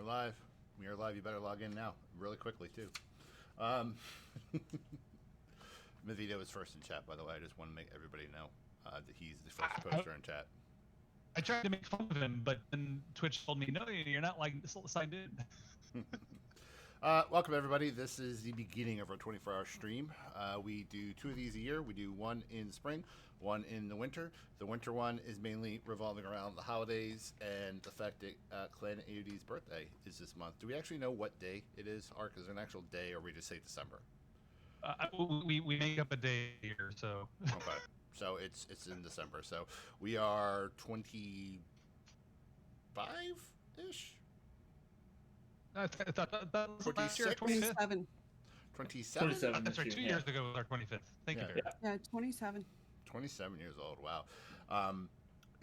live. We are live. You better log in now, really quickly too. Mavito is first in chat, by the way. I just want to make everybody know that he's the first poster in chat. I tried to make fun of him, but then Twitch told me, no, you're not signed in. Welcome, everybody. This is the beginning of our 24-hour stream. We do 2 of these a year. We do one in spring, one in the winter. The winter one is mainly revolving around the holidays and the fact that ClanAOD's birthday is this month. Do we actually know what day it is, Ark? Is there an actual day, or we just say December? We make up a day here, so. Okay. So it's in December. So we are 25-ish? I thought that was 26? 27. 27? That's right, 2 years ago was our 25th. Thank you, Barry. Yeah, 27. 27 years old. Wow.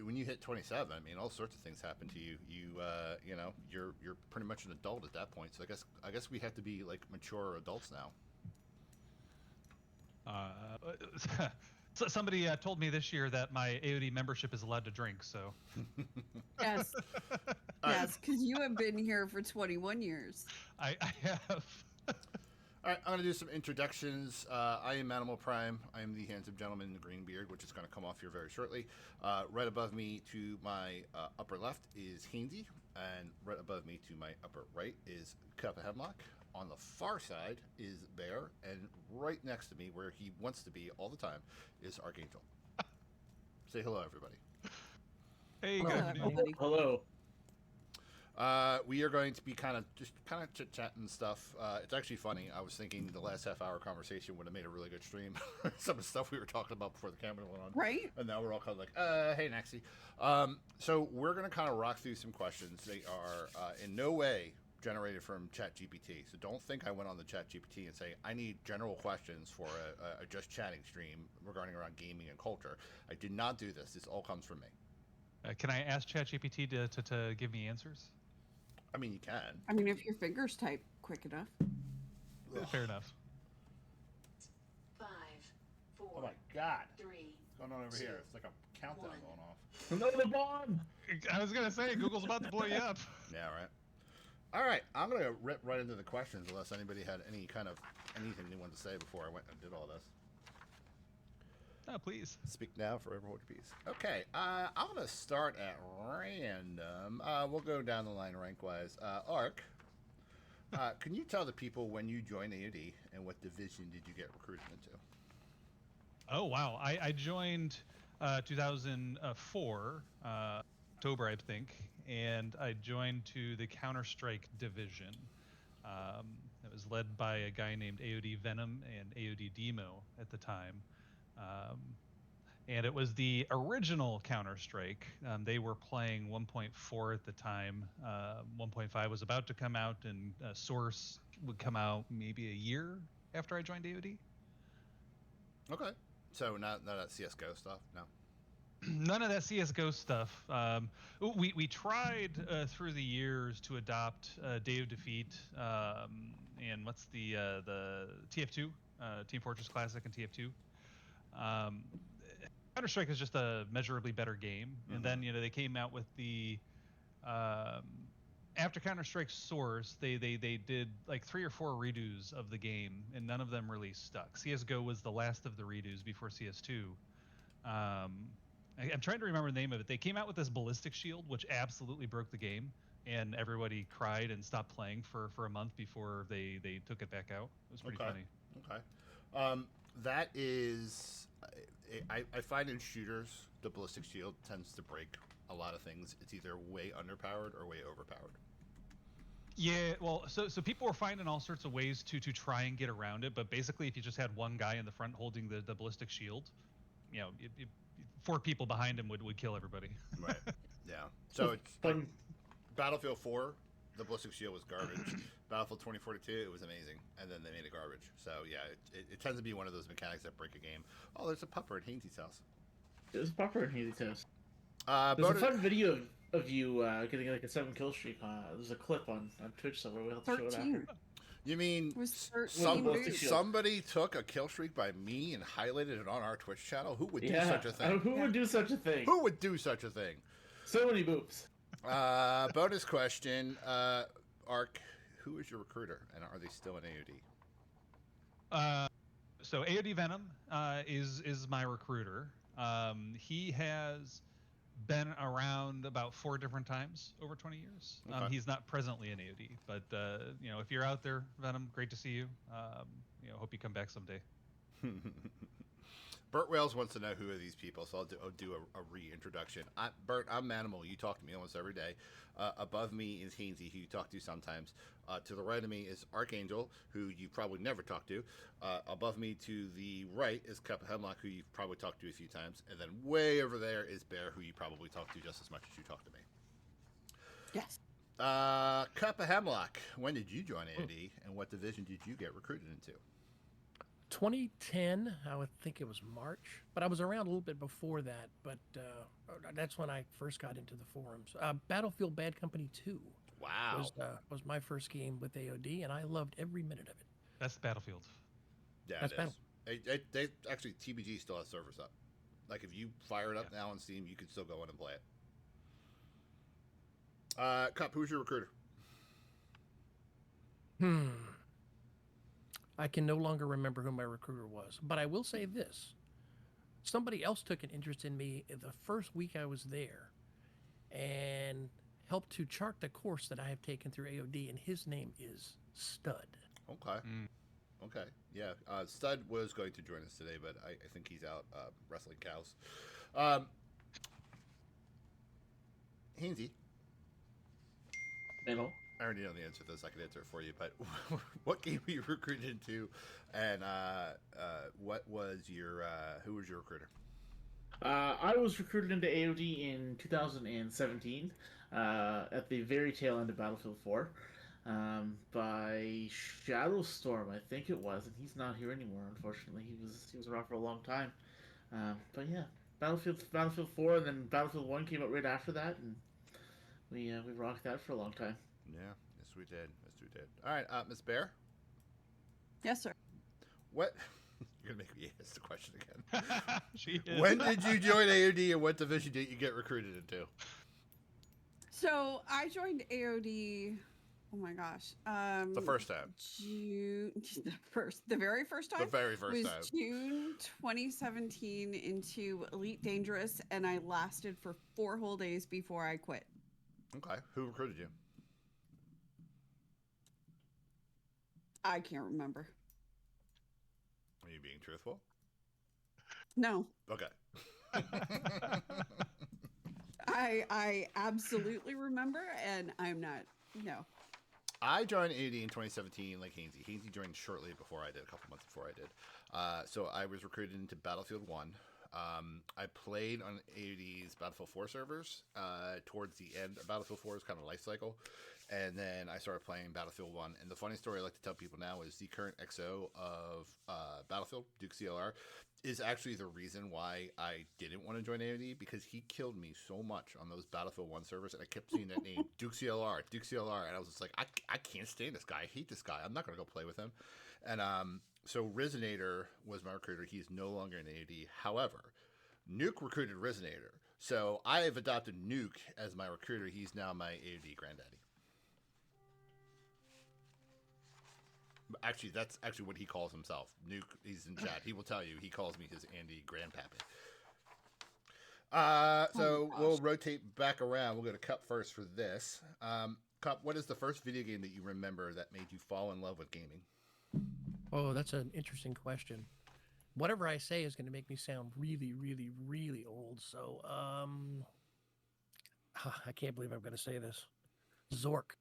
When you hit 27, I mean, all sorts of things happen to you. You know, you're pretty much an adult at that point. So I guess we have to be like mature adults now. So somebody told me this year that my AOD membership is allowed to drink, so. Yes. Yes, because you have been here for 21 years. I have. All right, I'm going to do some introductions. I am Animal Prime. I am the handsome gentleman in the green beard, which is going to come off here very shortly. Right above me to my upper left is Hainsey, and right above me to my upper right is Cup of Hemlock. On the far side is Bear, and right next to me, where he wants to be all the time, is Archangel. Say hello, everybody. Hey, good afternoon. Hello. We are going to be kind of chit-chatting stuff. It's actually funny. I was thinking the last half-hour conversation would have made a really good stream. Some of the stuff we were talking about before the camera went on. Right. And now we're all kind of like, hey, Naxie. So we're going to kind of rock through some questions. They are in no way generated from ChatGPT. So don't think I went on the ChatGPT and say, I need general questions for a just chatting stream regarding around gaming and culture. I did not do this. This all comes from me. Can I ask ChatGPT to give me answers? I mean, you can. I mean, if your fingers type quick enough. Fair enough. 5, 4. Oh my God. 3. What's going on over here? It's like a countdown going off. Another bomb! I was going to say, Google's about to blow you up. Yeah, right. All right, I'm going to rip right into the questions unless anybody had anything they wanted to say before I went and did all this. Oh, please. Speak now, forever hold your peace. Okay, I'm going to start at random. We'll go down the line rank-wise. Ark, can you tell the people when you joined AOD and what division did you get recruited into? Oh, wow. I joined 2004, October, I think, and I joined to the Counter-Strike division. It was led by a guy named AOD Venom and AOD Demo at the time. And it was the original Counter-Strike. They were playing 1.4 at the time. 1.5 was about to come out, and Source would come out maybe a year after I joined AOD. Okay. So not that CSGO stuff? No. None of that CSGO stuff. We tried through the years to adopt Day of Defeat and what's the TF2, Team Fortress Classic and TF2. Counter-Strike is just a measurably better game, and then they came out with the after Counter-Strike Source, they did like 3 or 4 redos of the game, and none of them really stuck. CSGO was the last of the redos before CS2. I'm trying to remember the name of it. They came out with this ballistic shield, which absolutely broke the game, and everybody cried and stopped playing for a month before they took it back out. It was pretty funny. Okay. That is, I find in shooters, the ballistic shield tends to break a lot of things. It's either way underpowered or way overpowered. Yeah, well, so people were finding all sorts of ways to try and get around it, but basically if you just had one guy in the front holding the ballistic shield, 4 people behind him would kill everybody. Right. Yeah. So it's like Battlefield 4, the ballistic shield was garbage. Battlefield 2042, it was amazing, and then they made it garbage. So yeah, it tends to be one of those mechanics that break a game. Oh, there's a pupper at Hainsey's house. There's a pupper at Hainsey's house. There's a fun video of you getting like a 7 kill streak. There's a clip on Twitch somewhere. We'll have to show it after. You mean somebody took a kill streak by me and highlighted it on our Twitch channel? Who would do such a thing? Who would do such a thing? Who would do such a thing? So many boobs. Bonus question. Ark, who is your recruiter, and are they still in AOD? So AOD Venom is my recruiter. He has been around about 4 different times over 20 years. Okay. He's not presently in AOD, but if you're out there, Venom, great to see you. Hope you come back someday. Burt Wales wants to know who are these people, so I'll do a reintroduction. Burt, I'm Manimal. You talk to me almost every day. Above me is Hainsey, who you talk to sometimes. To the right of me is Archangel, who you probably never talked to. Above me to the right is Cup of Hemlock, who you've probably talked to a few times. And then way over there is Bear, who you probably talk to just as much as you talk to me. Yes. Cup of Hemlock, when did you join AOD, and what division did you get recruited into? 2010, I would think it was March, but I was around a little bit before that. But that's when I first got into the forums. Battlefield Bad Company 2 Wow. was my first game with AOD, and I loved every minute of it. That's Battlefield. Yeah, That's it is. They actually, TBG still has servers up. Like, if you fire it up now on Steam, you can still go in and play it. Cup, who's your recruiter? I can no longer remember who my recruiter was, but I will say this. Somebody else took an interest in me the first week I was there and helped to chart the course that I have taken through AOD, and his name is Stud. Okay. Okay. Yeah. Stud was going to join us today, but I think he's out wrestling cows. Hainsey. Middle. I already know the answer to this. I can answer it for you. But what game were you recruited into, and what was your who was your recruiter? I was recruited into AOD in 2017 at the very tail end of Battlefield 4 by Shadowstorm, I think it was, and he's not here anymore. Unfortunately, he was around for a long time. But yeah, Battlefield 4, and then Battlefield 1 came out right after that, and we rocked that for a long time. Yeah, yes we did. All right, Miss Bear. Yes, sir. What? You're gonna make me ask the question again. She is. When did you join AOD, and what division did you get recruited into? So I joined AOD. Oh my gosh. The first time. The very first time. The very first was time. June 2017 into Elite Dangerous, and I lasted for 4 whole days before I quit. Okay. Who recruited you? I can't remember. Are you being truthful? No. Okay. I absolutely remember, and I'm not. No. I joined AOD in 2017 like Hainsey. Hainsey joined shortly before I did, a couple months before I did. So I was recruited into Battlefield 1. I played on AOD's Battlefield 4 servers towards the end of Battlefield 4's kind of life cycle. And then I started playing Battlefield 1. And the funny story I like to tell people now is the current XO of Battlefield, Duke CLR, is actually the reason why I didn't want to join AOD, because he killed me so much on those Battlefield 1 servers. And I kept seeing that name, Duke CLR. And I was just like, I can't stand this guy. I hate this guy. I'm not going to go play with him. And so Rizinator was my recruiter. He's no longer in AOD. However, Nuke recruited Rizinator. So I have adopted Nuke as my recruiter. He's now my AOD granddaddy. Actually, that's actually what he calls himself. Nuke, he's in chat. He will tell you he calls me his Andy grandpappy. So we'll rotate back around. We'll go to Cup first for this. Cup, what is the first video game that you remember that made you fall in love with gaming? Oh, that's an interesting question. Whatever I say is going to make me sound really, really, really old. So, I can't believe I'm going to say this. Zork.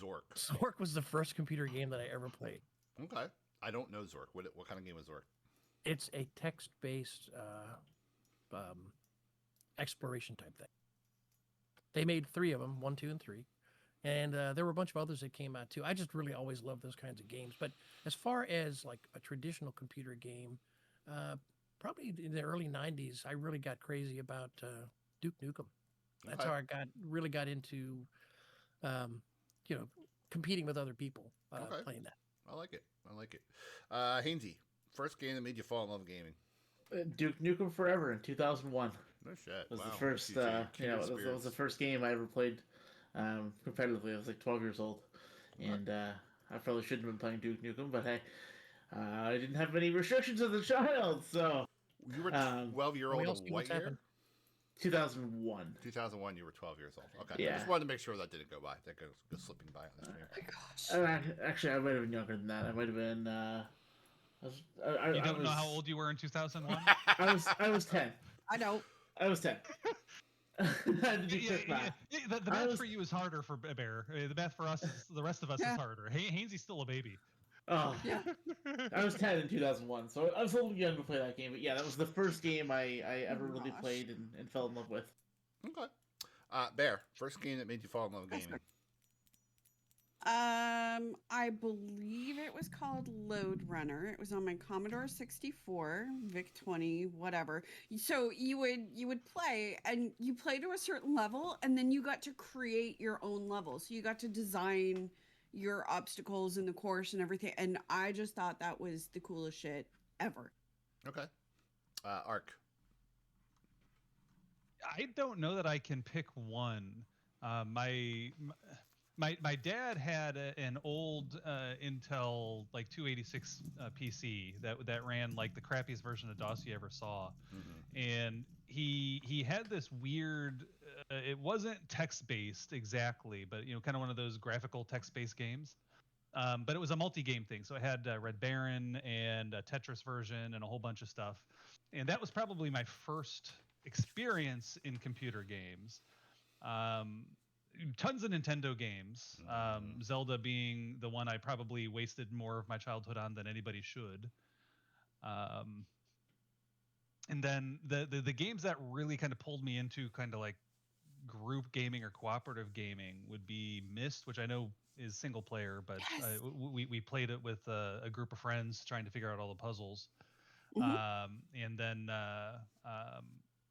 Zork was the first computer game that I ever played. Okay. I don't know Zork. What kind of game is Zork? It's a text-based exploration type thing. They made 3 of them, 1, 2, and 3. And there were a bunch of others that came out too. I just really always loved those kinds of games. But as far as like a traditional computer game, probably in the early 90s, I really got crazy about Duke Nukem. That's how I really got into, competing with other people playing that. I like it. Hainsey, first game that made you fall in love with gaming? Duke Nukem Forever in 2001. No shit. Was the first, that was the first game I ever played competitively. I was like 12 years old. and I probably shouldn't have been playing Duke Nukem, but hey, I didn't have any restrictions as a child, so You were um, 12-year-old we all of see what what's year? happened. 2001. 2001. You were 12 years old. Okay. I Yeah. just wanted to make sure that didn't go by. That goes slipping by on the screen. Oh my gosh. Actually, I might have been younger than that. I might have been. You don't know was, how old you were in 2001? I was 10. I don't. I was 10. I had to do quick math. The math for you is harder for Bear. The math for us, the rest of us, Yeah. is harder. Hainsey's still a baby. Oh, Yeah. I was 10 in 2001, so I was a little young to play that game. But yeah, that was the first game I ever Oh, really gosh. played and fell in love with. Okay. Bear, first game that made you fall in love with gaming. I believe it was called Load Runner. It was on my Commodore 64, VIC 20, whatever. So you would play, and you play to a certain level, and then you got to create your own level. So you got to design your obstacles in the course and everything. And I just thought that was the coolest shit ever. Okay. Arc. I don't know that I can pick one. My dad had an old Intel like 286 PC that ran like the crappiest version of DOS you ever saw, and he had this weird. It wasn't text based exactly, but kind of one of those graphical text based games. But it was a multi-game thing, so it had Red Baron and a Tetris version and a whole bunch of stuff, and that was probably my first experience in computer games. Tons of Nintendo games, Zelda being the one I probably wasted more of my childhood on than anybody should. And then the games that really kind of pulled me into kind of like group gaming or cooperative gaming would be Myst, which I know is single player, but Yes. we played it with a group of friends trying to figure out all the puzzles. Mhm. And then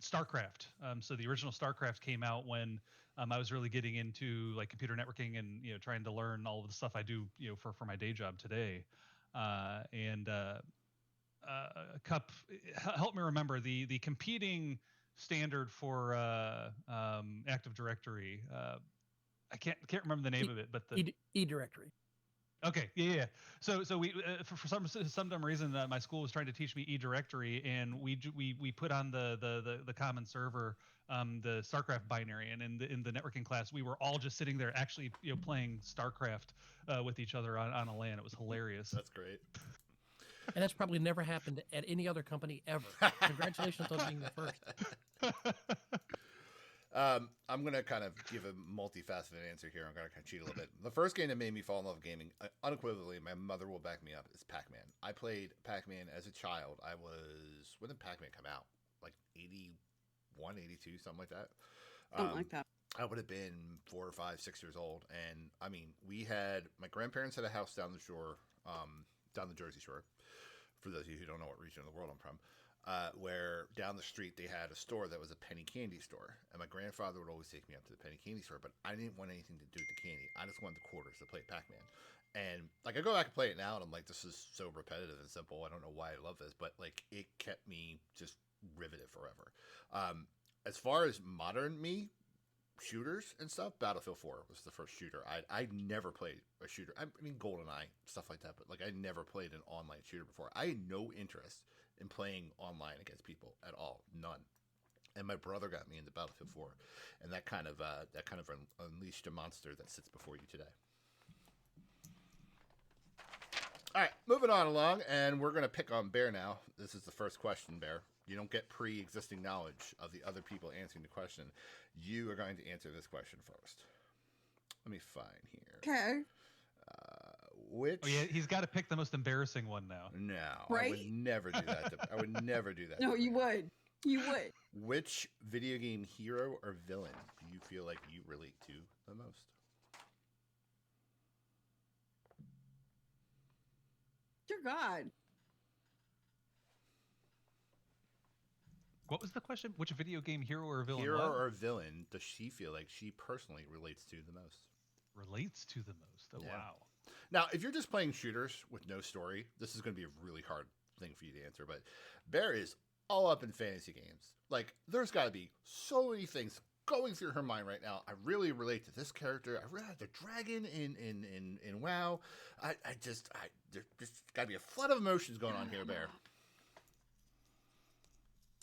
StarCraft. So the original StarCraft came out when I was really getting into like computer networking and trying to learn all of the stuff I do for my day job today. Cup help me remember the competing standard for Active Directory. I can't remember the name of it, but the E-directory. Okay, yeah. So we for some dumb reason my school was trying to teach me eDirectory, and we put on the common server the StarCraft binary, and in the networking class we were all just sitting there actually playing StarCraft with each other on a LAN. It was hilarious. That's great. And that's probably never happened at any other company ever. Congratulations on being the first. I'm going to kind of give a multifaceted answer here. I'm going to kind of cheat a little bit. The first game that made me fall in love with gaming, unequivocally, my mother will back me up, is Pac-Man. I played Pac-Man as a child. When did Pac-Man come out? Like 81, 82, something like that. Something like that. I would have been 4 or 5, 6 years old. And I mean, my grandparents had a house down the shore, down the Jersey Shore. For those of you who don't know what region of the world I'm from. Where down the street they had a store that was a penny candy store, and my grandfather would always take me up to the penny candy store, but I didn't want anything to do with the candy. I just wanted the quarters to play Pac-Man. And like I go back and play it now, and I'm like, this is so repetitive and simple. I don't know why I love this, but like it kept me just riveted forever. As far as modern me shooters and stuff, Battlefield 4 was the first shooter. I never played a shooter. I mean, GoldenEye, stuff like that, but like I never played an online shooter before. I had no interest in playing online against people at all, none. And my brother got me into Battlefield 4, and that kind of unleashed a monster that sits before you today. All right, moving on along, and we're gonna pick on Bear now. This is the first question, Bear. You don't get pre-existing knowledge of the other people answering the question. You are going to answer this question first. Let me find here. Okay. Which? Oh yeah, he's got to pick the most embarrassing one now. No, Right? I would never do that. I would never do that. No, to you Bear. would. You would. Which video game hero or villain do you feel like you relate to the most? Dear God. What was the question? Which video game hero or villain? Hero what? or villain does she feel like she personally relates to the most? Relates to the most. Oh, Yeah. wow. Now, if you're just playing shooters with no story, this is going to be a really hard thing for you to answer. But Bear is all up in fantasy games. Like, there's got to be so many things going through her mind right now. I really relate to this character. I really like the dragon in WoW. There's got to be a flood of emotions going on here, Bear.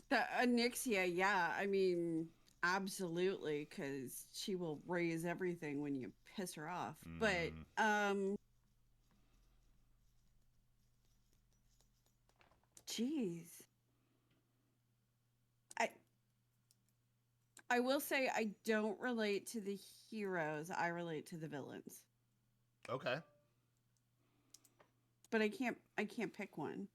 The Onyxia, yeah, I mean, absolutely, because she will raise everything when you piss her off. But geez, I will say I don't relate to the heroes. I relate to the villains. Okay. But I can't pick one.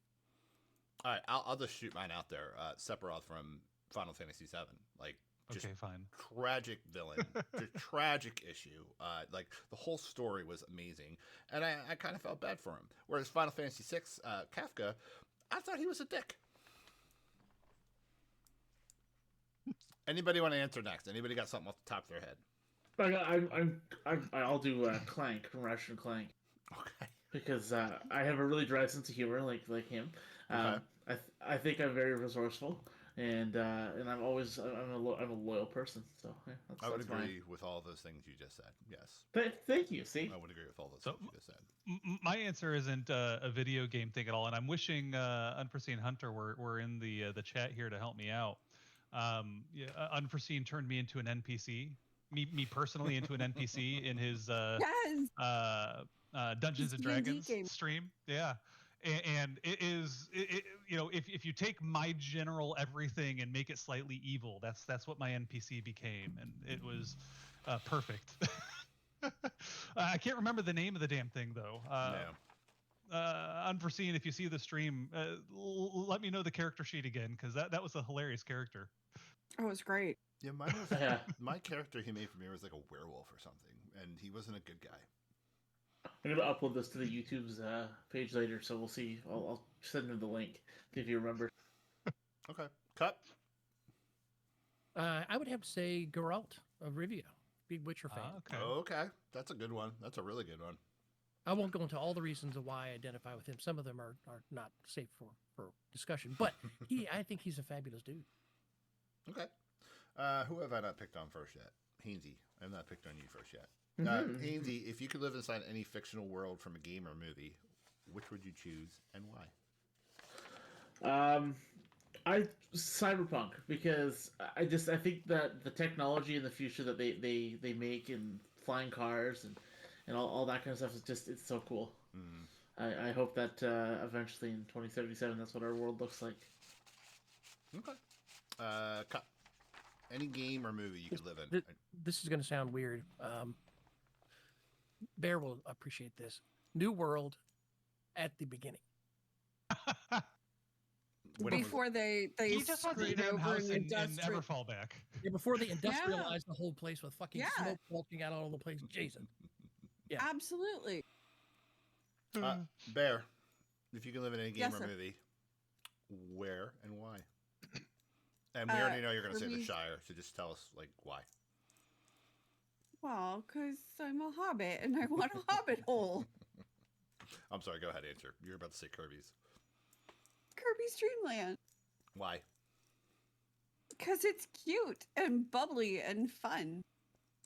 All right, I'll just shoot mine out there. Sephiroth from Final Fantasy VII, like just Okay, fine. tragic villain, just tragic issue. Like the whole story was amazing, and I kind of felt bad for him. Whereas Final Fantasy VI, Kafka, I thought he was a dick. Anybody want to answer next? Anybody got something off the top of their head? I'll do Clank from Ratchet and Clank. Okay. Because I have a really dry sense of humor, like him. Okay. I think I'm very resourceful, and I'm always I'm a loyal person. So yeah, I would that's agree mine. with all those things you just said. Yes, Thank you. See, I would agree with all those So- things you just said. My answer isn't a video game thing at all, and I'm wishing Unforeseen Hunter were in the chat here to help me out. Unforeseen turned me into an NPC, me personally into an NPC in his Yes. Dungeons and His D&D Dragons game. stream. Yeah. And it is, if you take my general everything and make it slightly evil, that's what my NPC became, and it was perfect. I can't remember the name of the damn thing though. Unforeseen, if you see the stream, let me know the character sheet again, because that was a hilarious character. Oh, it was great. Yeah, mine was Yeah. my character he made for me was like a werewolf or something, and he wasn't a good guy. I'm gonna upload this to the YouTube's page later, so we'll see. I'll send him the link if you remember. Okay, cut. I would have to say Geralt of Rivia, big Witcher fan. Okay. Okay, that's a good one. That's a really good one. I won't go into all the reasons of why I identify with him. Some of them are not safe for discussion, but I think he's a fabulous dude. Okay. Who have I not picked on first yet? Hainsey. I have not picked on you first yet. Mhm. Hainsey, if you could live inside any fictional world from a game or movie, which would you choose and why? I Cyberpunk, because I think that the technology in the future that they make in flying cars and all that kind of stuff is just, it's so cool. I hope that eventually in 2077 that's what our world looks like. Okay. Cut. Any game or movie you could live in. This is going to sound weird. Bear will appreciate this. New World at the beginning. Before they He just wants a screwed damn over house an and industrial. never fall back. Yeah, before they industrialized the whole place with fucking Yeah. smoke bulging out all over the place. Jason. Yeah. Absolutely. Bear, if you could live in any game Yes, or sir. movie, where and why? And we already know you're going to say the Kirby's- Shire, so just tell us like why. Well, because I'm a hobbit and I want a hobbit hole. I'm sorry. Go ahead, answer. You're about to say Kirby's. Kirby's Dream Land. Why? Because it's cute and bubbly and fun.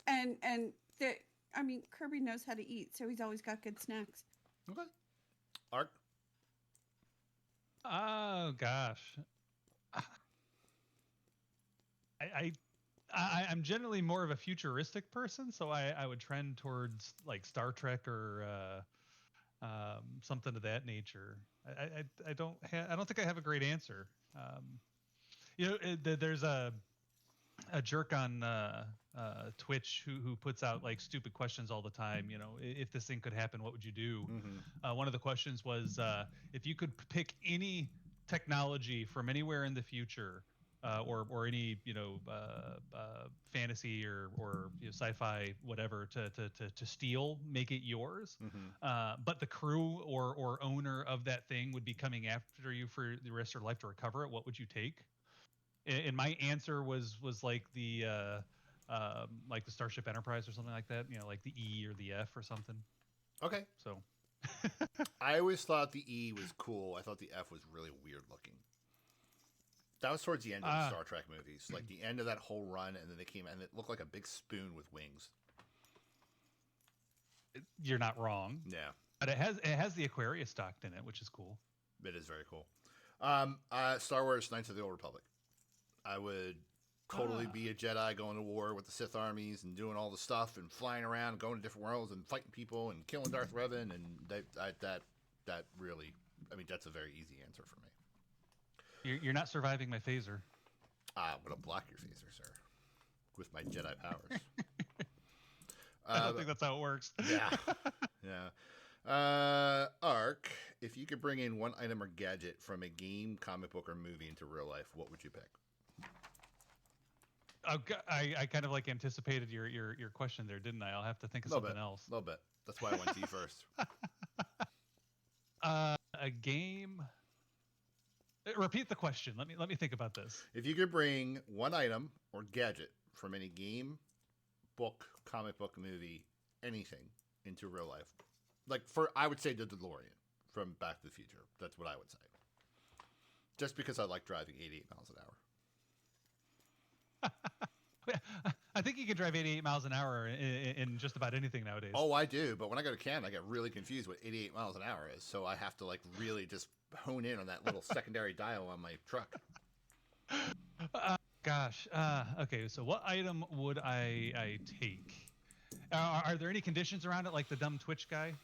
And that, I mean, Kirby knows how to eat, so he's always got good snacks. Okay. Ark. Oh gosh. I'm generally more of a futuristic person, so I would trend towards like Star Trek or something of that nature. I don't think I have a great answer. There's a jerk on Twitch who puts out like stupid questions all the time. You know, if this thing could happen, what would you do? One of the questions was if you could pick any technology from anywhere in the future, or any fantasy or sci-fi whatever to steal, make it yours. But the crew or owner of that thing would be coming after you for the rest of your life to recover it. What would you take? And my answer was like the Starship Enterprise or something like that. You know, like the E or the F or something. Okay. So I always thought the E was cool. I thought the F was really weird looking. That was towards the end of the Star Trek movies, like the end of that whole run, and then they came and it looked like a big spoon with wings. You're not wrong. Yeah, But it has the Aquarius stocked in it, which is cool. it is very cool. Star Wars: Knights of the Old Republic. I would totally be a Jedi going to war with the Sith armies and doing all the stuff and flying around, going to different worlds and fighting people and killing Darth Revan, and that really, I mean, that's a very easy answer for me. You're not surviving my phaser. I'm gonna block your phaser, sir, with my Jedi powers. I don't think that's how it works. Yeah, Ark, if you could bring in one item or gadget from a game, comic book, or movie into real life, what would you pick? I kind of like anticipated your question there, didn't I? I'll have to think of something else. A little bit. That's why I went to you first. A game. Repeat the question. Let me think about this. If you could bring one item or gadget from any game, book, comic book, movie, anything into real life, like I would say the DeLorean from Back to the Future. That's what I would say. Just because I like driving 88 miles an hour. I think you can drive 88 miles an hour in just about anything nowadays. Oh, I do. But when I go to Canada, I get really confused what 88 miles an hour is. So I have to like really just hone in on that little secondary dial on my truck. Gosh. Okay. So what item would I take? Are there any conditions around it, like the dumb Twitch guy?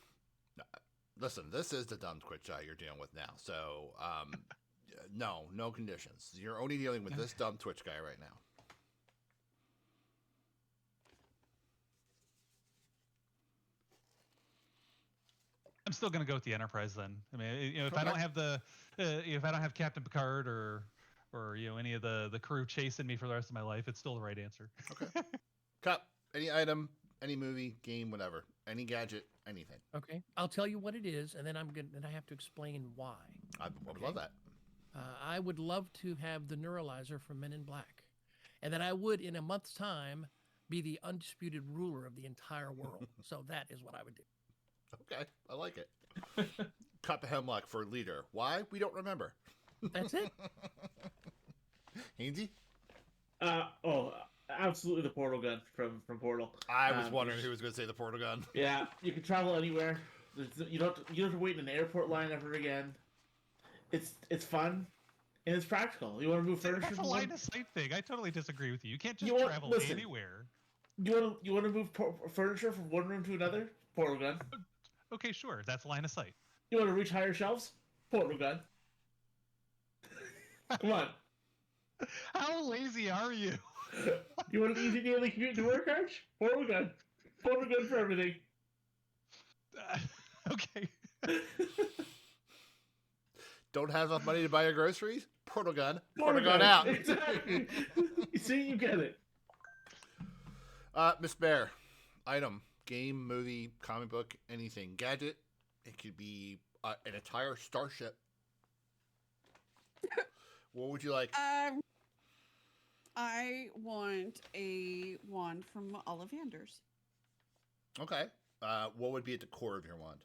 Listen, this is the dumb Twitch guy you're dealing with now. So no conditions. You're only dealing with this dumb Twitch guy right now. I'm still going to go with the Enterprise then. I mean, if I don't have if I don't have Captain Picard or any of the crew chasing me for the rest of my life, it's still the right answer. Okay. Cup, any item, any movie, game, whatever, any gadget, anything. Okay, I'll tell you what it is, and then I have to explain why. I would love that. I would love to have the neuralizer from Men in Black, and then I would, in a month's time, be the undisputed ruler of the entire world. So that is what I would do. Okay, I like it. Cup of Hemlock for leader. Why? We don't remember. That's it. Hainsey? Absolutely the portal gun from Portal. I was wondering who was going to say the portal gun. Yeah, you can travel anywhere. You don't have to wait in an airport line ever again. It's fun and it's practical. You want to move furniture? That's a line of sight thing. I totally disagree with you. You can't just travel anywhere. You want to move furniture from one room to another? Portal gun. Okay, sure. That's line of sight. You want to reach higher shelves? Portal gun. Come on. How lazy are you? You want an easy daily commute to work, Arch? Portal gun. Portal gun for everything. Okay. Don't have enough money to buy your groceries? Portal gun. Portal gun out. Exactly. You see, you get it. Miss Bear, item, game, movie, comic book, anything, gadget. It could be an entire starship. What would you like? I want a wand from Ollivanders. Okay. What would be at the core of your wand?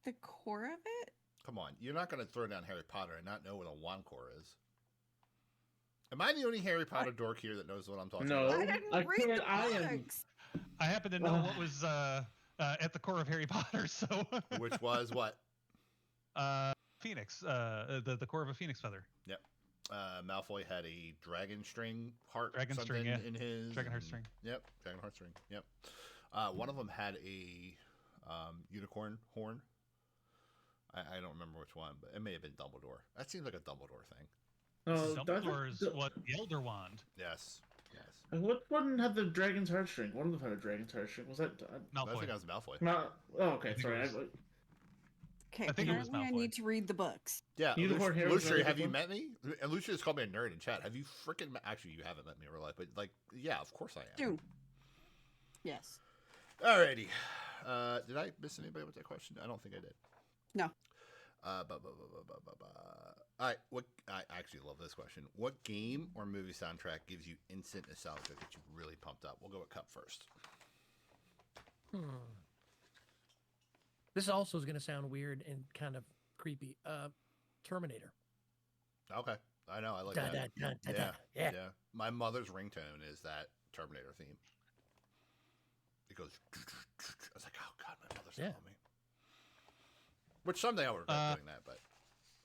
The core of it? Come on, you're not going to throw down Harry Potter and not know what a wand core is. Am I the only Harry Potter dork here that knows what I'm talking about? I didn't read the books. I happen to know what was at the core of Harry Potter, so. Which was what? Phoenix. The core of a phoenix feather. Yep. Malfoy had a dragon string heart in his dragon heart string. Yep, dragon heart string. Yep. One of them had a unicorn horn. I don't remember which one, but it may have been Dumbledore. That seems like a Dumbledore thing. Dumbledore is what? The Elder Wand. Yes. What one had the dragon's heartstring? One of them had a dragon's heartstring. Was that Malfoy? I think that was Malfoy. Okay, sorry. Okay, I think it was apparently I Malfoy. need to read the books. Yeah, Unicorn hair was Lucia, another have good you one? met me? And Lucia just called me a nerd in chat. Have you freaking actually, you haven't met me in real life, but like, yeah, of course I am. Soon. Yes. Alrighty. Did I miss anybody with that question? I don't think I did. No. All right. I actually love this question. What game or movie soundtrack gives you instant nostalgia that you really pumped up? We'll go with Cup first. This also is going to sound weird and kind of creepy. Terminator. Okay, I know. I like Dun, that. dun, dun, dun, Yeah, dun. Yeah. yeah. My mother's ringtone is that Terminator theme. It goes. I was like, oh god, my mother's Yeah. calling me. Which someday I'll regret doing that, but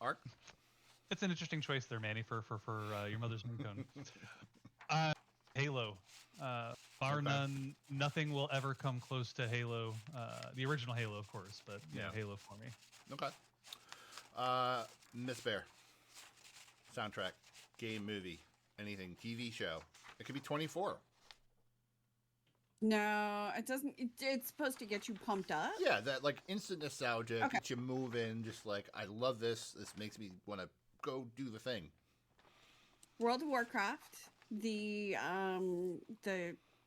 Ark. It's an interesting choice there, Manny, for your mother's ringtone. Halo. Bar Okay. none, nothing will ever come close to Halo. The original Halo, of course, but Yeah. Halo for me. Okay. Miss Bear. Soundtrack, game, movie, anything, TV show. It could be 24. No, it doesn't. It's supposed to get you pumped up. Yeah, that like instant nostalgia, Okay. gets you moving. Just like I love this. This makes me want to go do the thing. World of Warcraft, the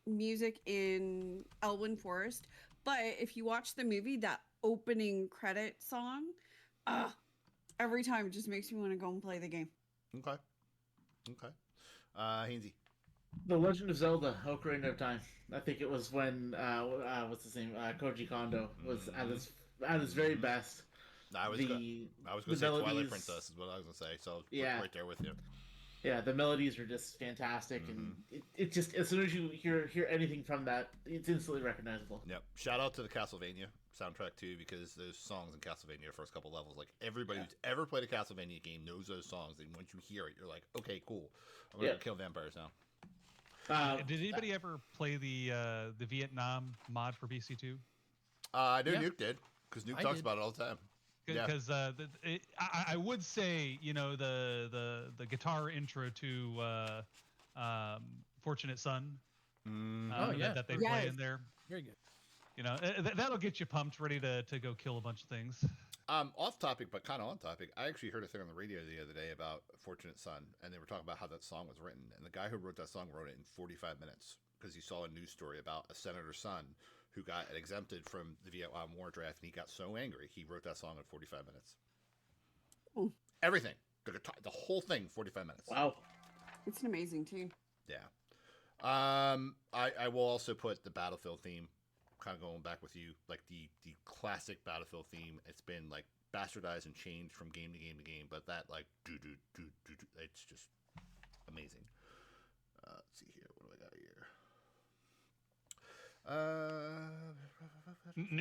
music in Elwyn Forest, but if you watch the movie, that opening credit song, every time it just makes me want to go and play the game. Okay. Hainsey. The Legend of Zelda: Ocarina of Time. I think it was when what's his name? Koji Kondo was at his very best. I was going to say Twilight Princess is what I was going to say. So Yeah. right there with you. Yeah, the melodies are just fantastic, and it just as soon as you hear anything from that, it's instantly recognizable. Yep. Shout out to the Castlevania soundtrack too, because those songs in Castlevania, first couple levels, like everybody who's ever played a Castlevania game knows those songs, and once you hear it, you're like, okay, cool. I'm gonna go kill vampires now. Did anybody ever play the Vietnam mod for BC2? I know Yeah. Nuke did, because Nuke I talks did. about it all the time. Yeah. Because I would say the guitar intro to Fortunate Son that they play in there. Very good. That'll get you pumped, ready to go kill a bunch of things. Off topic, but kind of on topic. I actually heard a thing on the radio the other day about Fortunate Son, and they were talking about how that song was written. And the guy who wrote that song wrote it in 45 minutes because he saw a news story about a senator's son who got exempted from the Vietnam War draft, and he got so angry he wrote that song in 45 minutes. Ooh. Everything, the guitar, the whole thing, 45 minutes. Wow. It's an amazing tune. Yeah. I will also put the Battlefield theme, kind of going back with you, like the classic Battlefield theme. It's been like bastardized and changed from game to game to game, but that like it's just amazing. Let's see here, what do I got here?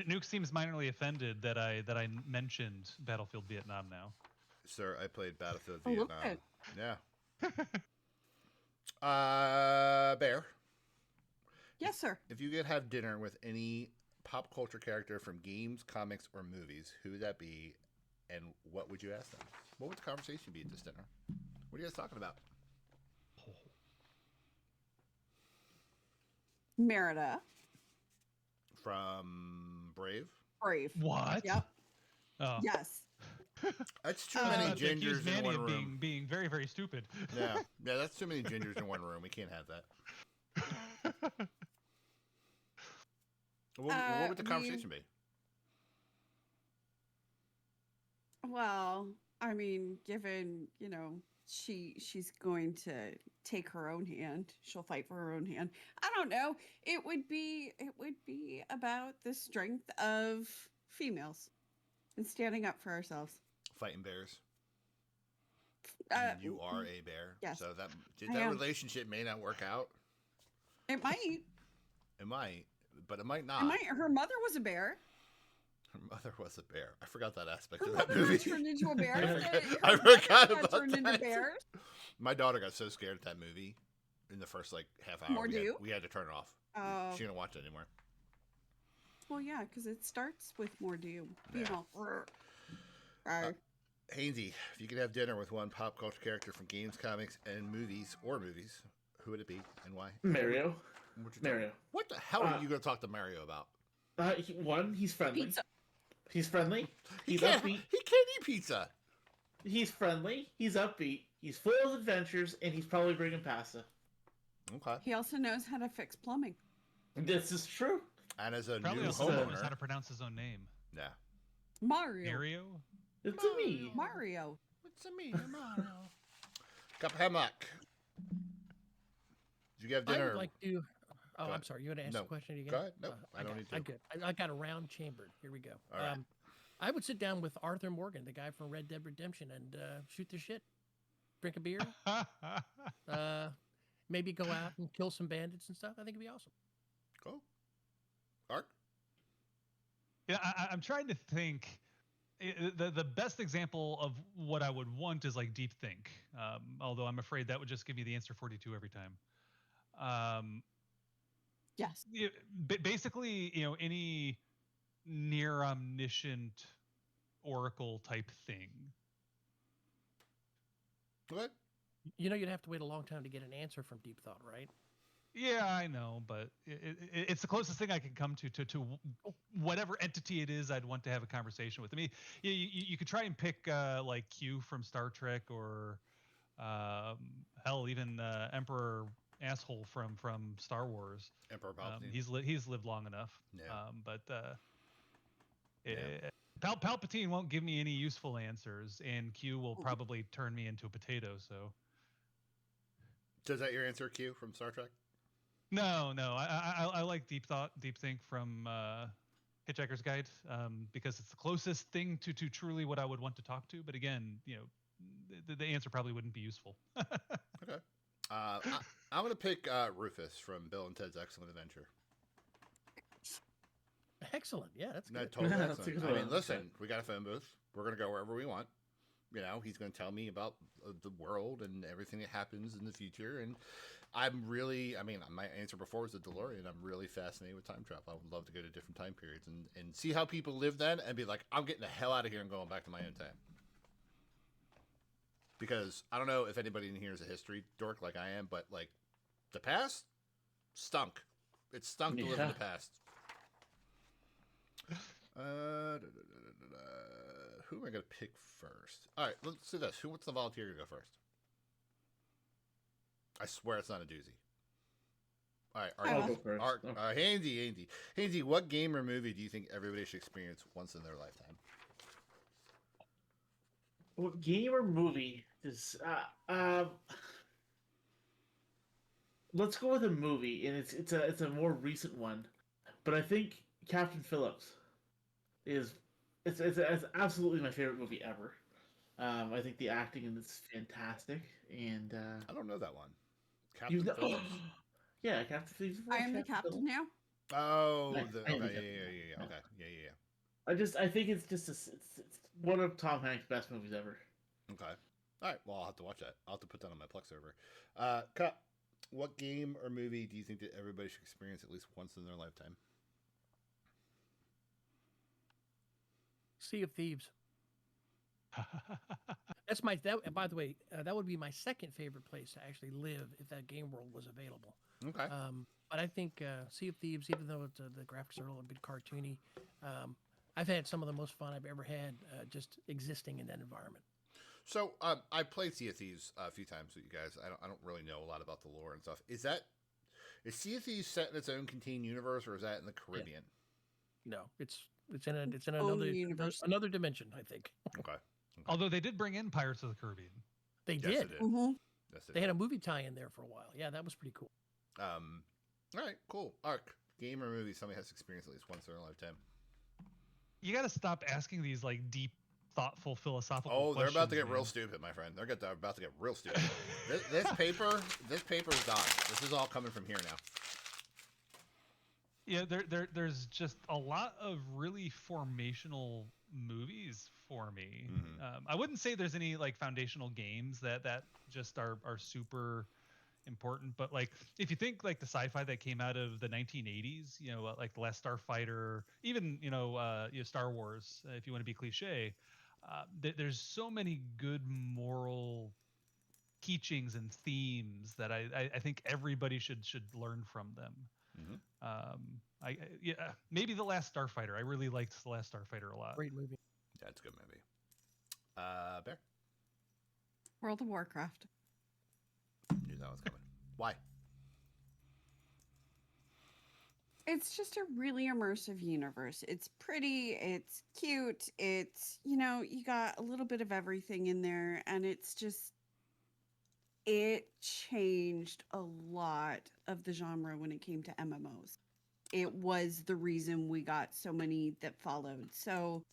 Nuke seems minorly offended that I mentioned Battlefield Vietnam now. Sir, I played Battlefield Oh, look Vietnam. at- Yeah. Bear. Yes, sir. If you could have dinner with any pop culture character from games, comics, or movies, who would that be, and what would you ask them? What would the conversation be at this dinner? What are you guys talking about? Merida. From Brave? Brave. What? Yep. Oh. Yes. That's too many They accuse gingers in Manny one of room. being very, very stupid. Yeah, that's too many gingers in one room. We can't have that. What would the conversation be? Well, I mean, given, she's going to take her own hand. She'll fight for her own hand. I don't know. It would be about the strength of females and standing up for ourselves. Fighting bears. Uh, You are a bear. yes, So that I am. relationship may not work out. It might. It might, but it might not. It might. Her mother was a bear. Her mother was a bear. I forgot that aspect Her of that mother movie. got turned into a bear. I Her forgot mother got about turned into that. bears. My daughter got so scared at that movie in the first half hour. Mordieu? We had to turn it off. Oh. She didn't watch it anymore. Well, yeah, because it starts with Mordieu. Yeah. Hainsey, if you could have dinner with one pop culture character from games, comics, and movies, who would it be and why? Mario. Mario. What the hell are you going to talk to Mario about? He's friendly. Pizza. He's friendly. He's He can't upbeat. eat pizza. He's friendly. He's upbeat. He's full of adventures, and he's probably bringing pasta. Okay. He also knows how to fix plumbing. This is true. And as a Probably new also knows how homeowner, to pronounce his own name. yeah. Mario. It's a me. Mario. What's a me, Mario? Kaphamak. Did you have I dinner? would like to. Oh, Go I'm ahead. sorry. You want to ask No. the question again? Go ahead. No, I don't got, need to. I'm good. I got a round chambered. Here we go. All right. I would sit down with Arthur Morgan, the guy from Red Dead Redemption, and shoot the shit. drink a beer, maybe go out and kill some bandits and stuff. I think it'd be awesome. Cool. Ark? Yeah, I'm trying to think. The best example of what I would want is like deep think. Although I'm afraid that would just give me the answer 42 every time. Yes. Basically, any near omniscient oracle type thing. What? You'd have to wait a long time to get an answer from Deep Thought, right? Yeah, I know, but it's the closest thing I can come to whatever entity it is I'd want to have a conversation with. I mean, you could try and pick like Q from Star Trek, or hell, even Emperor asshole from Star Wars. Emperor Palpatine. He's lived long enough. Yeah. But Yeah. Palpatine won't give me any useful answers, and Q will probably turn me into a potato. So. So is that your answer, Q, from Star Trek? No. I like Deep Think from Hitchhiker's Guide, because it's the closest thing to truly what I would want to talk to. But again, the answer probably wouldn't be useful. Okay. I'm going to pick Rufus from Bill and Ted's Excellent Adventure. Excellent. Yeah, that's good. Totally That's a excellent. good I mean, one. listen, we got a phone booth. We're going to go wherever we want. He's going to tell me about the world and everything that happens in the future. And my answer before was the DeLorean. I'm really fascinated with time travel. I would love to go to different time periods and see how people live then and be like, I'm getting the hell out of here and going back to my own time. Because I don't know if anybody in here is a history dork like I am, but like the past stunk. It stunk to live in the past. Who am I going to pick first? All right, let's do this. Who wants the volunteer to go first? I swear it's not a doozy. All right, I'll go first. Handy, what game or movie do you think everybody should experience once in their lifetime? What game or movie is? Let's go with a movie, and it's a more recent one, but I think Captain Phillips is it's absolutely my favorite movie ever. I think the acting in it's fantastic, and I don't know that one. you've Captain Phillips. yeah, Captain Phillips. I am the captain now. Oh, I am okay, the yeah. captain. Okay, yeah. I think it's just it's one of Tom Hanks' best movies ever. Okay. All right. Well, I'll have to watch that. I'll have to put that on my Plex server. Cut. What game or movie do you think that everybody should experience at least once in their lifetime? Sea of Thieves. That's by the way, that would be my second favorite place to actually live if that game world was available. Okay. But I think Sea of Thieves, even though the graphics are a little bit cartoony, I've had some of the most fun I've ever had just existing in that environment. So I played Sea of Thieves a few times with you guys. I don't really know a lot about the lore and stuff. Is Sea of Thieves set in its own contained universe, or is that in the Caribbean? No, it's in Own another universe. another dimension, I think. Okay. Although they did bring in Pirates of the Caribbean. They Yes, did. it did. Mm-hmm. Yes, it They had did. a movie tie-in there for a while. Yeah, that was pretty cool. All right. Cool. Ark. Game or movie somebody has experienced at least once in their lifetime. You got to stop asking these like deep, thoughtful, philosophical Oh, they're about to get questions, real man. stupid, my friend. They're about to get real stupid. this paper is gone. This is all coming from here now. Yeah, there's just a lot of really formational movies for me. Mhm. I wouldn't say there's any like foundational games that just are super important, but like if you think like the sci-fi that came out of the 1980s, like The Last Starfighter, even Star Wars, if you want to be cliche, there's so many good moral teachings and themes that I think everybody should learn from them. Mhm. Maybe The Last Starfighter. I really liked The Last Starfighter a lot. Great movie. Yeah, it's a good movie. Bear. World of Warcraft. Knew that was coming. Why? It's just a really immersive universe. It's pretty, it's cute, it's, you got a little bit of everything in there, and it changed a lot of the genre when it came to MMOs. It was the reason we got so many that followed. So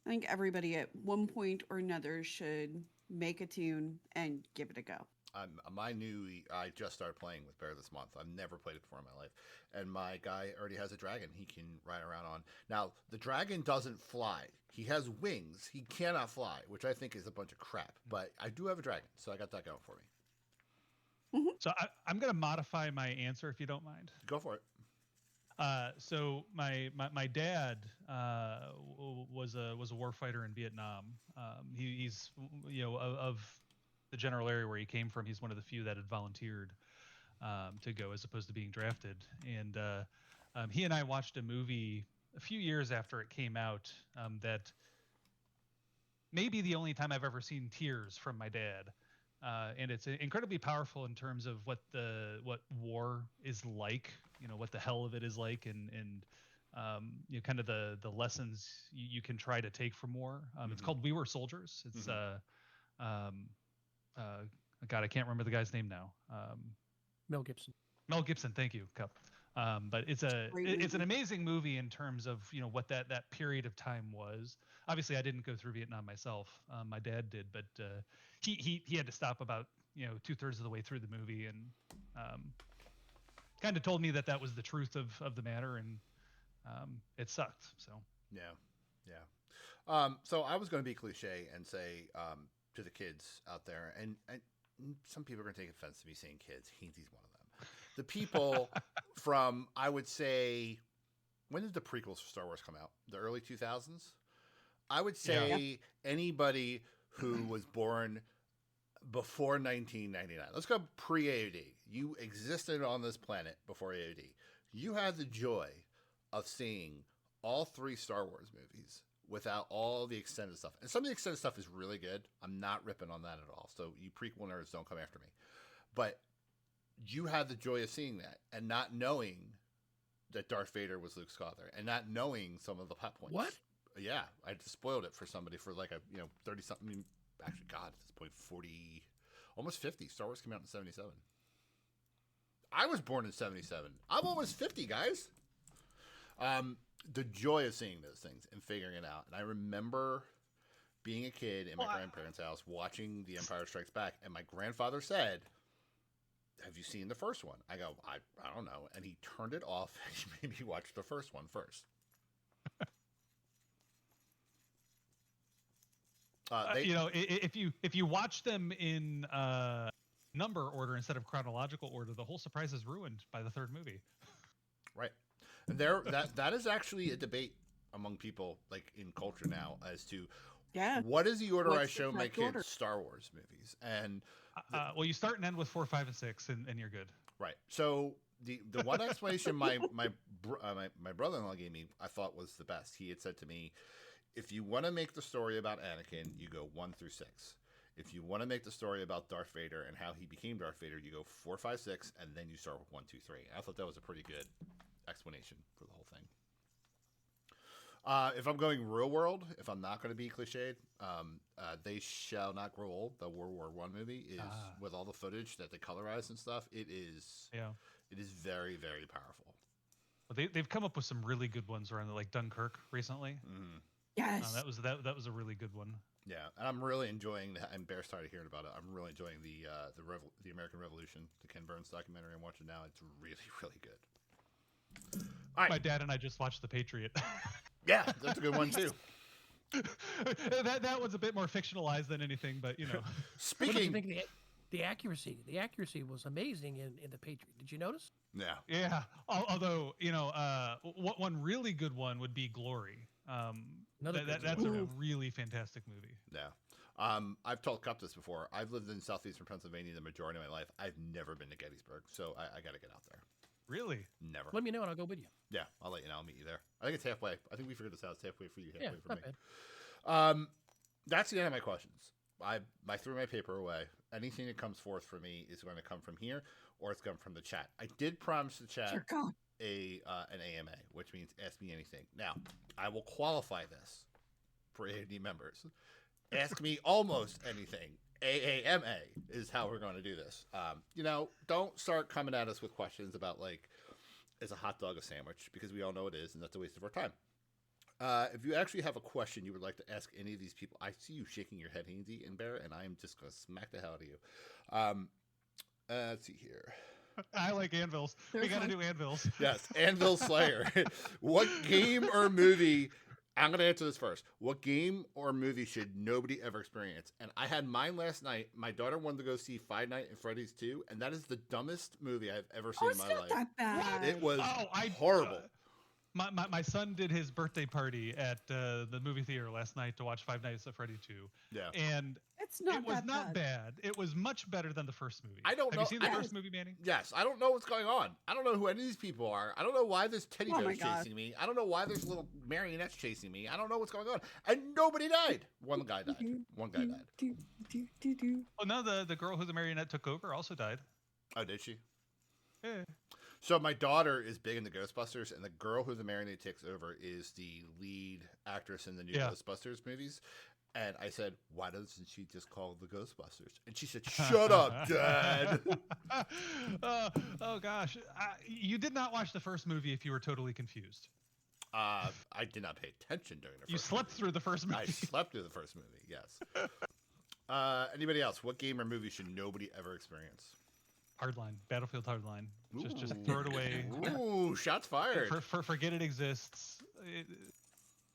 I think everybody at one point or another should make a tune, and give it a go. I just started playing with Bear this month. I've never played it before in my life. And my guy already has a dragon he can ride around on. Now, the dragon doesn't fly. He has wings. He cannot fly, which I think is a bunch of crap. But I do have a dragon, so I got that going for me. So I'm going to modify my answer if you don't mind. Go for it. So my dad was a warfighter in Vietnam. He's of the general area where he came from, he's one of the few that had volunteered to go as opposed to being drafted. And he and I watched a movie a few years after it came out that may be the only time I've ever seen tears from my dad. And it's incredibly powerful in terms of what war is like, what the hell of it is like, and kind of the lessons you can try to take from war. It's called We Were Soldiers. It's God, I can't remember the guy's name now. Mel Gibson. Mel Gibson, thank you, Cup. But it's an amazing movie in terms of what that period of time was. Obviously, I didn't go through Vietnam myself. My dad did, but he had to stop about 2/3 of the way through the movie, and kind of told me that was the truth of the matter, and it sucked. So yeah. So I was going to be cliche and say to the kids out there, and some people are going to take offense to me saying kids. He's one of them. The people from, I would say, when did the prequels for Star Wars come out? The early 2000s? I would say anybody who was born before 1999. Let's go pre-AOD. You existed on this planet before AOD. You had the joy of seeing all 3 Star Wars movies without all the extended stuff. And some of the extended stuff is really good. I'm not ripping on that at all. So you prequel nerds, don't come after me. But you had the joy of seeing that and not knowing that Darth Vader was Luke's father and not knowing some of the plot points. What? Yeah, I just spoiled it for somebody for like a 30-something. Actually, God, at this point, 40, almost 50. Star Wars came out in 77. I was born in 77. I'm almost 50, guys. The joy of seeing those things and figuring it out. And I remember being a kid in my grandparents' house watching The Empire Strikes Back, and my grandfather said, "Have you seen the first one?" I go, I don't know. And he turned it off and he made me watch the first one first. If you watch them in number order instead of chronological order, the whole surprise is ruined by the 3rd movie. Right. And that is actually a debate among people, like in culture now, as to what is the order I show my kids Star Wars movies. And well, you start and end with 4, 5, and 6, and you're good. Right. So the one explanation my brother-in-law gave me, I thought was the best. He had said to me, if you want to make the story about Anakin, you go 1 through 6. If you want to make the story about Darth Vader and how he became Darth Vader, you go 4, 5, 6, and then you start with 1, 2, 3. I thought that was a pretty good explanation for the whole thing. If I'm going real world, if I'm not going to be cliched, They Shall Not Grow Old, the World War I movie, is with all the footage that they colorize and stuff. It is very, very powerful. Well, they've come up with some really good ones around like Dunkirk recently. Mm-hmm. Yes, that was a really good one. Yeah, and I'm really enjoying that. I'm Bear started hearing about it. I'm really enjoying the American Revolution, the Ken Burns documentary. I'm watching now. It's really, really good. All right. My dad and I just watched The Patriot. Yeah, that's a good one too. that one's a bit more fictionalized than anything, but What did you think the accuracy? The accuracy was amazing in The Patriot. Did you notice? Yeah. Yeah. Although one really good one would be Glory. That's a really fantastic movie. Yeah. I've told Cup this before. I've lived in southeastern Pennsylvania the majority of my life. I've never been to Gettysburg, so I got to get out there. Really? Never. Let me know and I'll go with you. Yeah, I'll let you know. I'll meet you there. I think it's halfway. I think we figured this out. It's halfway for you, halfway for me. Bad. That's the end of my questions. I threw my paper away. Anything that comes forth for me is going to come from here, or it's going from the chat. I did promise the chat an AMA, which means ask me anything. Now, I will qualify this for AOD members. Ask me almost anything. AAMA is how we're going to do this. Don't start coming at us with questions about like, is a hot dog a sandwich? Because we all know it is, and that's a waste of our time. If you actually have a question you would like to ask any of these people, I see you shaking your head, Hainsey and Bear, and I am just going to smack the hell out of you. Let's see here. I like anvils. We There's got to one. do anvils. Yes, Anvil Slayer. What game or movie? I'm going to answer this first. What game or movie should nobody ever experience? And I had mine last night. My daughter wanted to go see Five Nights at Freddy's 2, and that is the dumbest movie I've ever seen Oh, in it's my not life. that bad. It was I horrible. My son did his birthday party at the movie theater last night to watch Five Nights at Freddy 2. Yeah. And It's not it was that not bad. bad. It was much better than the first movie. I don't Have know- you seen the I- first movie, Manny? Yes, I don't know what's going on. I don't know who any of these people are. I don't know why there's teddy Oh my bears God. chasing me. I don't know why there's little marionettes chasing me. I don't know what's going on. And nobody died. One guy died. One guy died. Oh no, the girl who the marionette took over also died. Oh, did she? Yeah. So my daughter is big into Ghostbusters, and the girl who the marionette takes over is the lead actress in the new Yeah. Ghostbusters movies. And I said, why doesn't she just call the Ghostbusters? And she said, shut up, Dad. Oh gosh, you did not watch the first movie if you were totally confused. I did not pay attention during the first You slept movie. through the first movie. I slept through the first movie, yes. Anybody else? What game or movie should nobody ever experience? Hardline, Battlefield Hardline. Just Ooh. throw it away. Ooh, shots fired. Forget it exists.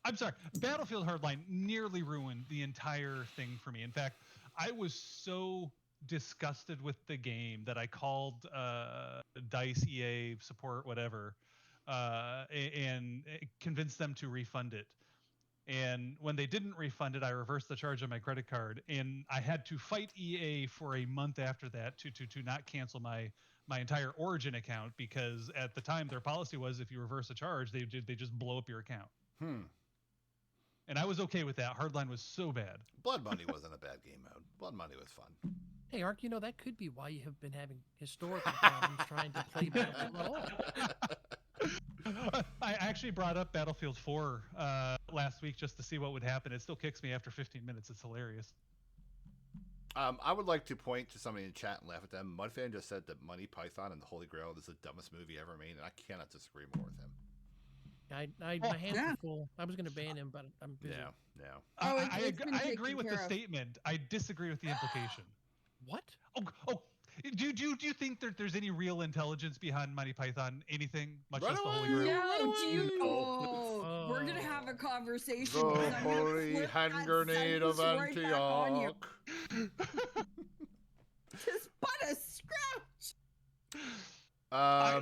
I'm sorry. Battlefield Hardline nearly ruined the entire thing for me. In fact, I was so disgusted with the game that I called DICE, EA, support, whatever, and convinced them to refund it. And when they didn't refund it, I reversed the charge on my credit card, and I had to fight EA for a month after that to not cancel my entire Origin account, because at the time their policy was if you reverse a charge, they just blow up your account. And I was okay with that. Hardline was so bad. Blood Money wasn't a bad game mode. Blood Money was fun. Hey, Ark, that could be why you have been having historical problems trying to play Battlefield at all. I actually brought up Battlefield 4 last week just to see what would happen. It still kicks me after 15 minutes. It's hilarious. I would like to point to somebody in chat and laugh at them. Mudfan just said that Monty Python and the Holy Grail is the dumbest movie ever made, and I cannot disagree more with him. My hands Yeah. are full. I was going to ban him, but I'm busy. Yeah. Oh, I been agree taken with the care of. statement. I disagree with the implication. What? Oh, do you think that there's any real intelligence behind Monty Python? Anything, much Run less the Holy away! Grail? No, do you? Oh. Oh, we're gonna have a conversation. The because I'm gonna holy flip hand that grenade of sentence right back on you. Antioch. Just but a scratch.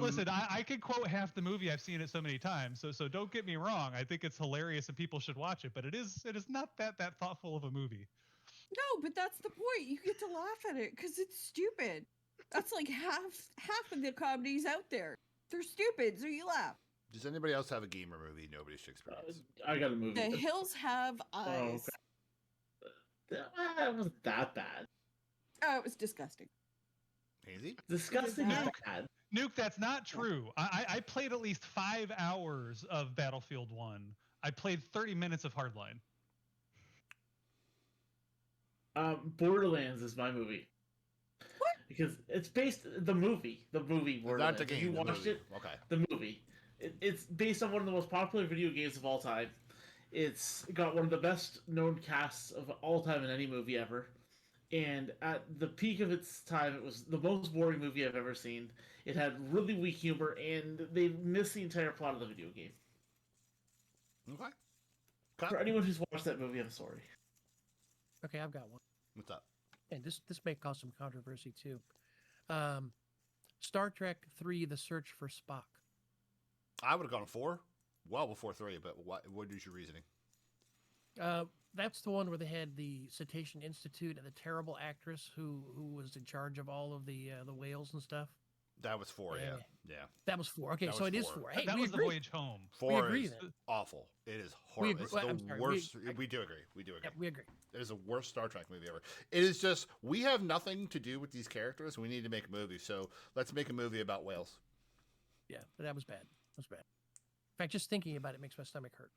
Listen, I could quote half the movie. I've seen it so many times. So don't get me wrong. I think it's hilarious and people should watch it. But it is not that thoughtful of a movie. No, but that's the point. You get to laugh at it because it's stupid. That's like half of the comedies out there. They're stupid, so you laugh. Does anybody else have a game or movie nobody should experience? I got a movie. The hills have eyes. That wasn't that bad. Oh, it was disgusting. Hazy? Disgusting Nuke. is bad. Nuke, that's not true. I played at least 5 hours of Battlefield 1. I played 30 minutes of Hardline. Borderlands is my movie. What? Because it's based the movie Borderlands. Not the If game. you the watched movie. it, Okay. the movie. It's based on one of the most popular video games of all time. It's got one of the best known casts of all time in any movie ever. And at the peak of its time, it was the most boring movie I've ever seen. It had really weak humor, and they missed the entire plot of the video game. Okay. For anyone who's watched that movie, I'm sorry. Okay, I've got one. What's up? And this may cause some controversy too. Star Trek 3: The Search for Spock. I would have gone 4, well before 3, but what is your reasoning? That's the one where they had the Cetacean Institute and the terrible actress who was in charge of all of the whales and stuff. That was 4, yeah. Yeah. That was 4. Okay, That so was it is 4. 4. Hey, that we was agree. the voyage home. 4 agree is then. awful. It is horrible. It's well, the I'm sorry, worst. We do agree. We do agree. Yeah, we agree. It is the worst Star Trek movie ever. It is just, we have nothing to do with these characters. We need to make a movie. So let's make a movie about whales. Yeah, but that was bad. That was bad. In fact, just thinking about it makes my stomach hurt.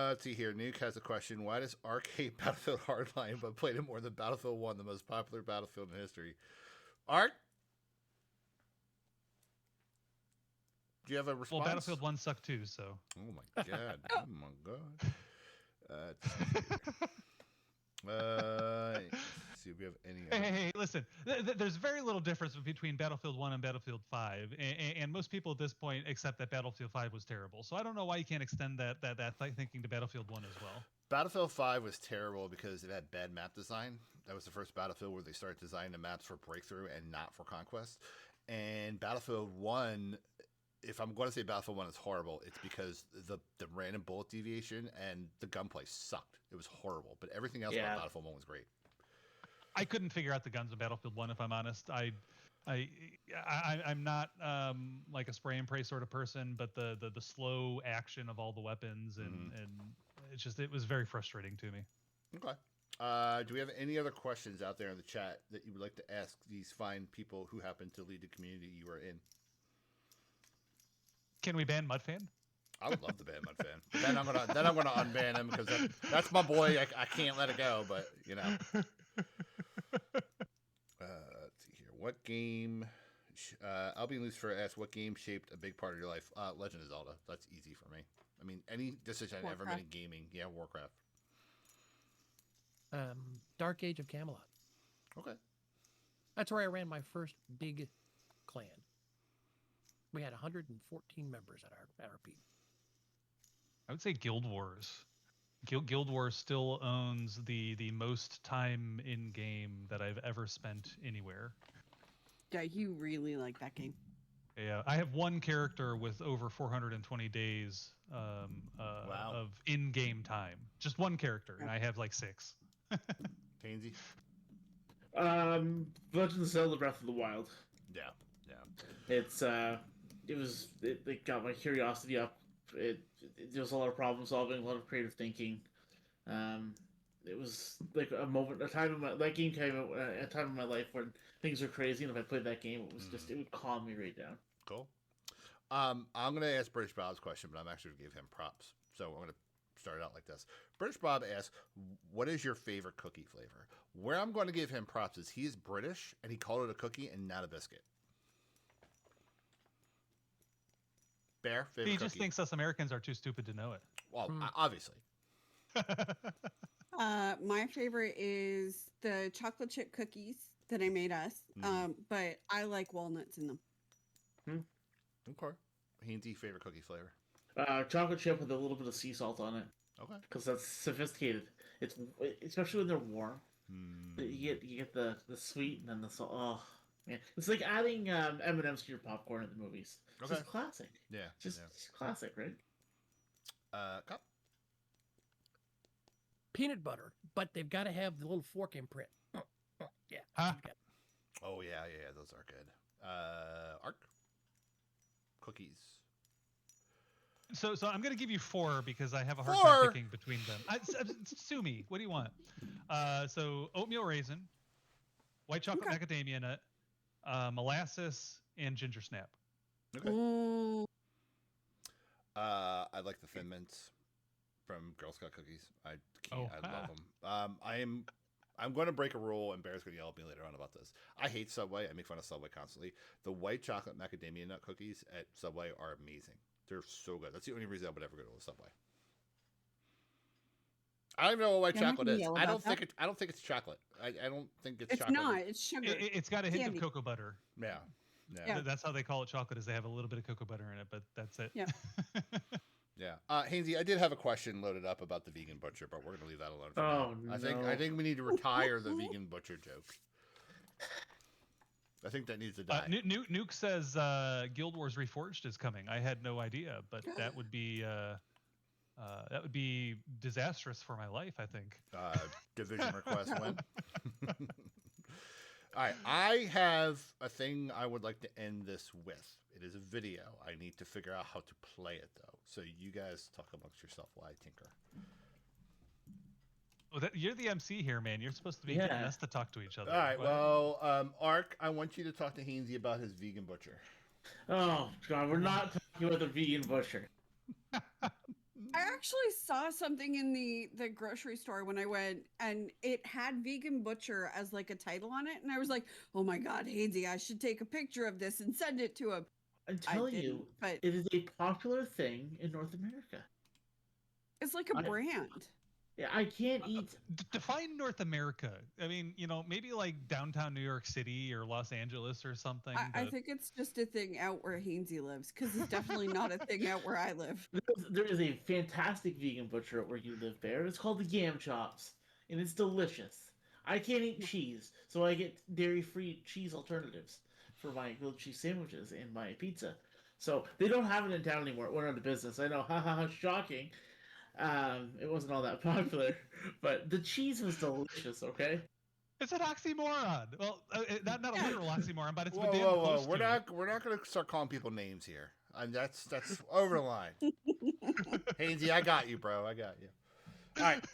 Let's see here. Nuke has a question. Why does Ark hate Battlefield Hardline but played it more than Battlefield 1, the most popular battlefield in history? Ark? Do you have a Well, response? Battlefield 1 sucked too, so. Oh my god! Oh my god! Let's see if we have any. Hey, listen. There's very little difference between Battlefield 1 and Battlefield 5, and most people at this point accept that Battlefield 5 was terrible. So I don't know why you can't extend that thinking to Battlefield 1 as well. Battlefield 5 was terrible because it had bad map design. That was the first Battlefield where they started designing the maps for breakthrough and not for conquest. And Battlefield 1, if I'm going to say Battlefield 1 is horrible, it's because the random bullet deviation and the gunplay sucked. It was horrible. But everything else about Battlefield 1 was great. I couldn't figure out the guns in Battlefield 1, if I'm honest. I'm not like a spray and pray sort of person, but the slow action of all the weapons and it was very frustrating to me. Okay. Do we have any other questions out there in the chat that you would like to ask these fine people who happen to lead the community you are in? Can we ban Mudfan? I would love to ban Mudfan. Then I'm gonna unban him because that's my boy. I can't let it go. But you know. Let's see here. What game? I'll be loose for ask. What game shaped a big part of your life? Legend of Zelda. That's easy for me. I mean, any decision I ever made in gaming. Yeah, Warcraft. Dark Age of Camelot. Okay. That's where I ran my first big clan. We had 114 members at our peak. I would say Guild Wars. Guild Wars still owns the most time in game that I've ever spent anywhere. Yeah, you really like that game. Yeah, I have one character with over 420 days Wow. of in-game time. Just one character, and I have like 6. Pansy? Legend of Zelda Breath of the Wild. Yeah. It's it got my curiosity up. There was a lot of problem solving, a lot of creative thinking. It was like that game came out at a time in my life when things were crazy, and if I played that game, it was just, it would calm me right down. Cool. I'm going to ask British Bob's question, but I'm actually going to give him props. So I'm going to start out like this. British Bob asks, what is your favorite cookie flavor? Where I'm going to give him props is he is British, and he called it a cookie and not a biscuit. Bear, favorite He cookie? just thinks us Americans are too stupid to know it. Well, obviously. My favorite is the chocolate chip cookies that I made us, but I like walnuts in them. Okay. Handy, favorite cookie flavor? Chocolate chip with a little bit of sea salt on it. Okay. Because that's sophisticated. It's especially when they're warm. You get the sweet and then the salt. Oh man, it's like adding M&Ms to your popcorn at the movies. It's just classic. Yeah. Just classic, right? Cup? Peanut butter, but they've got to have the little fork imprint. Yeah. Huh? Oh yeah, those are good. Arc? Cookies. So I'm going to give you 4 because I have a hard time picking between them. Sue me. What do you want? So oatmeal raisin, white chocolate macadamia nut, molasses, and ginger snap. Okay. I like the Thin Mints from Girl Scout cookies. I love them. I'm going to break a rule, and Bear's going to yell at me later on about this. I hate Subway. I make fun of Subway constantly. The white chocolate macadamia nut cookies at Subway are amazing. They're so good. That's the only reason I would ever go to a Subway. I don't even know what white chocolate is. I don't think it's chocolate. I don't think it's chocolate. It's not. It's sugar. It's got a hint of cocoa butter. Yeah. That's how they call it chocolate, is they have a little bit of cocoa butter in it, but that's it. Yeah. Yeah. Hainsey, I did have a question loaded up about the vegan butcher, but we're going to leave that alone for now. No. I think we need to retire the vegan butcher joke. I think that needs to die. Nuke says Guild Wars Reforged is coming. I had no idea, but that would be disastrous for my life, I think. Division request win. All right, I have a thing I would like to end this with. It is a video. I need to figure out how to play it, though. So you guys talk amongst yourself while I tinker. Oh, you're the MC here, man. You're supposed to be getting us to talk to each other. All right, well, Ark, I want you to talk to Hainsey about his vegan butcher. Oh, God, we're not talking about the vegan butcher. I actually saw something in the grocery store when I went, and it had vegan butcher as like a title on it, and I was like, oh my God, Hainsey, I should take a picture of this and send it to him. I'm I telling didn't, you, but it is a popular thing in North America. it's like a I- brand. Yeah, I can't eat. Define North America. I mean, maybe like downtown New York City or Los Angeles or something. I But think it's just a thing out where Hainsey lives, because it's definitely not a thing out where I live. There is a fantastic vegan butcher where you live, Bear. It's called the Yam Chops, and it's delicious. I can't eat cheese, so I get dairy-free cheese alternatives for my grilled cheese sandwiches and my pizza. So they don't have it in town anymore. It went out of business. I know, ha ha ha, shocking. It wasn't all that popular, but the cheese was delicious. Okay. it's an oxymoron. Well, not a Yeah. literal oxymoron, but it's Whoa, damn whoa, whoa! close We're to not we're not gonna start calling people names here. That's over the line. Hainsey, I got you, bro. I got you. All right,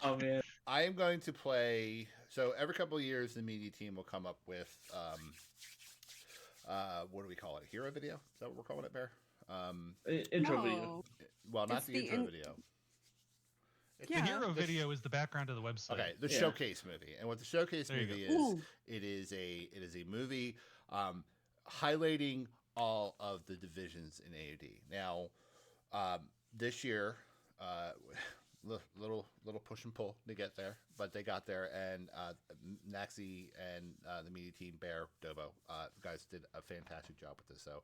Oh man. I am going to play. So every couple of years, the media team will come up with what do we call it? A hero video? Is that what we're calling it, Bear? Intro video. No. Well, not It's the the intro in- video. The Yeah. hero video is the background of the website. Okay, the Yeah. showcase movie, and what the showcase There you movie go. is, Ooh. it is a movie highlighting all of the divisions in AOD. Now, this year, little push and pull to get there, but they got there, and Naxi and the media team, Bear, Dobo, guys did a fantastic job with this. So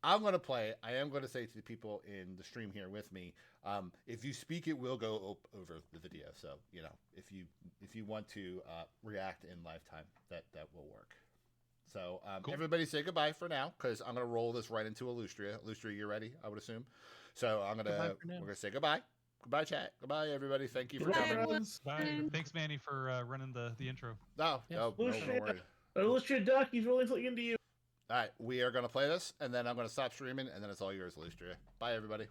I'm going to play. I am going to say to the people in the stream here with me, if you speak, it will go over the video. So if you want to react in lifetime, that will work. So Cool. everybody say goodbye for now, because I'm going to roll this right into Illustria. Illustria, you're ready, I would assume. So Goodbye for now. we're going to say goodbye. Goodbye, chat. Goodbye, everybody. Thank you for Goodbye, coming. everyone. Bye. Thanks, Manny, for running the intro. No, Yes. no, don't worry. Illustrated Duck, he's really looking into you. All right, we are going to play this, and then I'm going to stop streaming, and then it's all yours, Illustria. Bye, everybody.